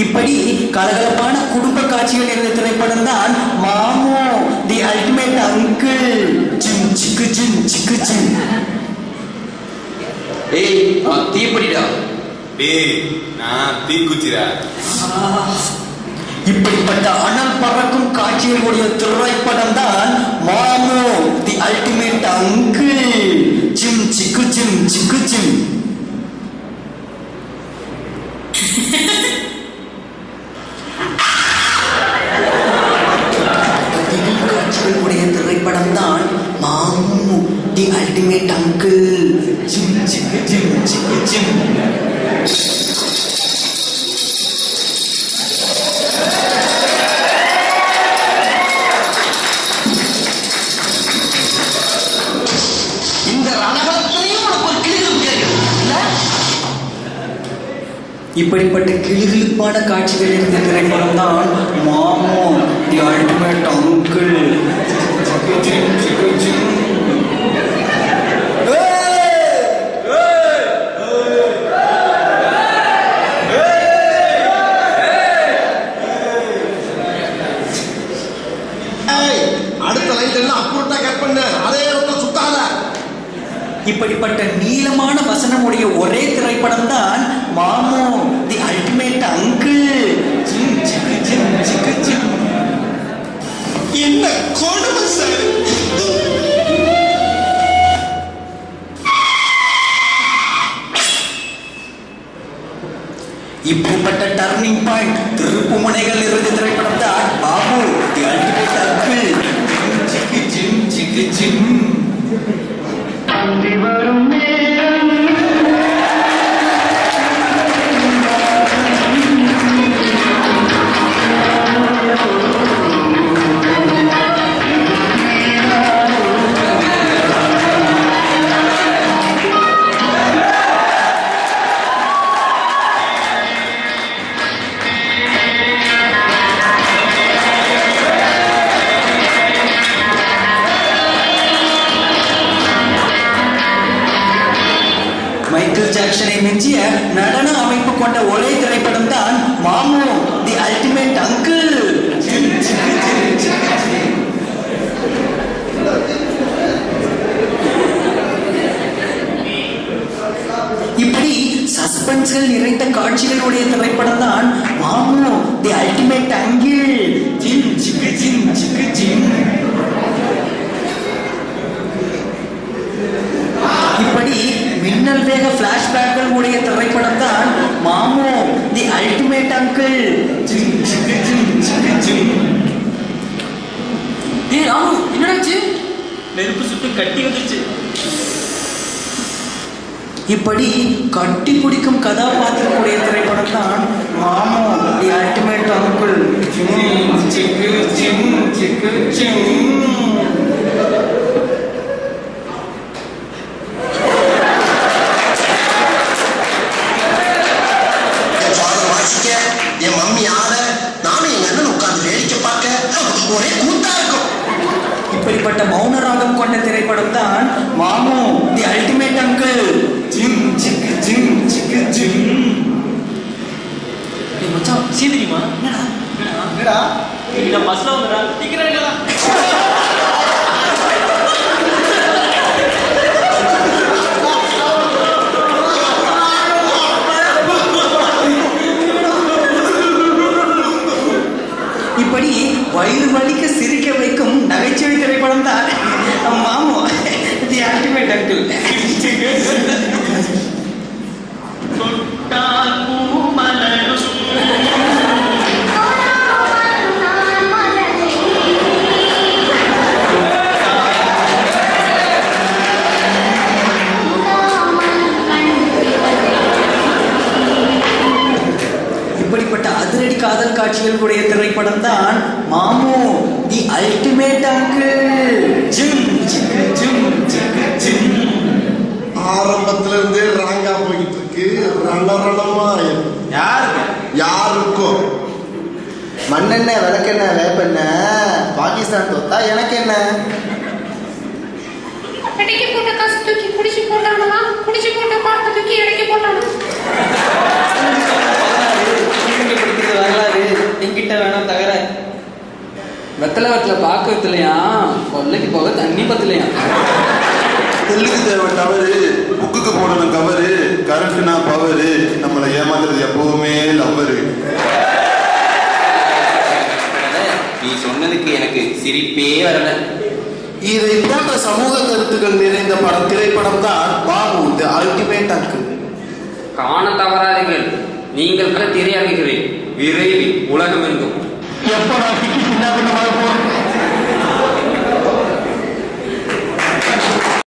இப்படி கலகலப்பான குடும்ப காட்சிகள் இருந்த திரைப்படம் தான் மாமு தி அல்டிமேட் அங்கிள். ஜிம் சிக்கு ஜிம் சிக்கு ஜிம். ஏய் தீப்படிடா. டேய் நான் தீக்குச்சிரா. இப்படிப்பட்ட அனல் பறக்கும் காட்சிகளுடைய திரைப்படம் தான் மாமு தி அல்டிமேட் அங்கிள். ஜிம் சிக்கு ஜிம் சிக்கு ஜிம். காட்சிகளுடைய திரைப்படம் தான் மாமு தி அல்டிமேட் அங்கிள். ஜிம் சிக்கு ஜிம் சிக்கு ஜிம். இப்படிப்பட்ட கிளுகிழுப்பான காட்சிகள் இருந்த திரைப்படம் தான் மாமு தி அல்டிமேட் அங்கிள். அடுத்த லைட் எல்லாம் அப்புறத்தா கட் பண்ண, அதே இடத்துல சுத்தாத. இப்படிப்பட்ட நீளமான வசனமுடைய ஒரே திரைப்படம் தான் மாமு தி அல்டிமேட் அங்கிள். ஜிம் சிக்கு ஜிம் சிக்கு ஜிம். என்ன கொடுமை சார். இப்படிப்பட்ட டர்னிங் பாயிண்ட் திருப்பு முனைகள் இருந்த திரைப்படம் தான் பாபு தி அல்டிமேட் அங்கிள். ஜிம் சிக்கு ஜிம் சிக்கு ஜிம். வரும் நேரம் மைக்கேல் ஜாக்சனை மிஞ்சிய நடன அமைப்பு கொண்ட ஒரே திரைப்படம் தான் மாமு தி அல்டிமேட் அங்கிள். இப்படி சஸ்பென்ஸ்கள் நிறைந்த காட்சிகளுடைய திரைப்படம் தான் மாமு தி அல்டிமேட் அங்கிள். ஜிம் சிக்கு ஜிம் சிக்கு ஜிம். இப்படி மின்னல் வேக பிளாஷ்பேக்கள் உடைய திரைப்படம் தான் மாமு தி அல்டிமேட் அங்கிள். ஜிம் சிக்கு ஜிம் சிக்கு ஜிம். ஏய் ராமு என்னடாச்சு? நெருப்பு சுட்டு கட்டி வந்துச்சு. இப்படி கட்டி பிடிக்கும் கதாபாத்திரமுடைய திரைப்படம் தான் மாமு தி அல்டிமேட் அங்கிள். ஜிம் சிக்கு ஜிம் சிக்கு ஜிம். என் மம்மி ஆட, நானும் எங்க அண்ணன் உட்கார்ந்து வேடிக்கை பார்க்க ஒரே கூத்தா இருக்கும். இப்படிப்பட்ட மௌன ராகம் கொண்ட திரைப்படம் தான் மாமு தி அல்டிமேட் அங்கிள். ஜிம் சிக்கு ஜிம் சிக்கு ஜிம். மச்சான் சீதரிமா என்னடா நான் பஸ்ல வந்துடா டிக்கெட் இப்படி வயிறு வலிக்க சிரிக்க வைக்கும் நகைச்சுவை திரைப்படம் தான் மாமு தி அல்டிமேட் அங்கிள். இப்படிப்பட்ட அதிரடி காதல் காட்சிகளுடைய திரைப்படம் தான் மாமு தி அல்டிமேட் அங்கிள். ஜிம் சிக்கு ஜிம் சிக்கு ஜிம். ஆரம்பத்துல இருந்தே ராங்கா போயிட்டு இருக்கு. ரணமா யாருக்கும் மண்ணெண்ண விளக்கெண்ண வேப்பெண்ண பாகிஸ்தான் தோத்தா எனக்கு என்ன? இடைக்கு போட்ட காசு தூக்கி குடிச்சு போட்டானா, குடிச்சு போட்ட பாட்டை தூக்கி இடைக்கு போட்டானா. வெத்தலை வெத்தலை பார்க்க வெத்தலையா, கொல்லைக்கு போக தண்ணி பத்தலையா. தெல்லுக்கு தேவை டவரு, புக்குக்கு போடணும் கவரு, கரண்ட்னா பவரு, நம்மளை ஏமாத்துறது எப்பவுமே லவ்வரு. நீ சொன்னதுக்கு எனக்கு சிரிப்பே வரல. இதை போன்ற சமூக கருத்துக்கள் நிறைந்த திரைப்படம் தான் மாமு தி அல்டிமேட் அங்கிள். காண தவறாதீர்கள், நீங்கள் திரையாகுகிறேன் விரைவில் உலகம் எங்கும். எப்ப நான் சின்ன பின்னமாக போறேன்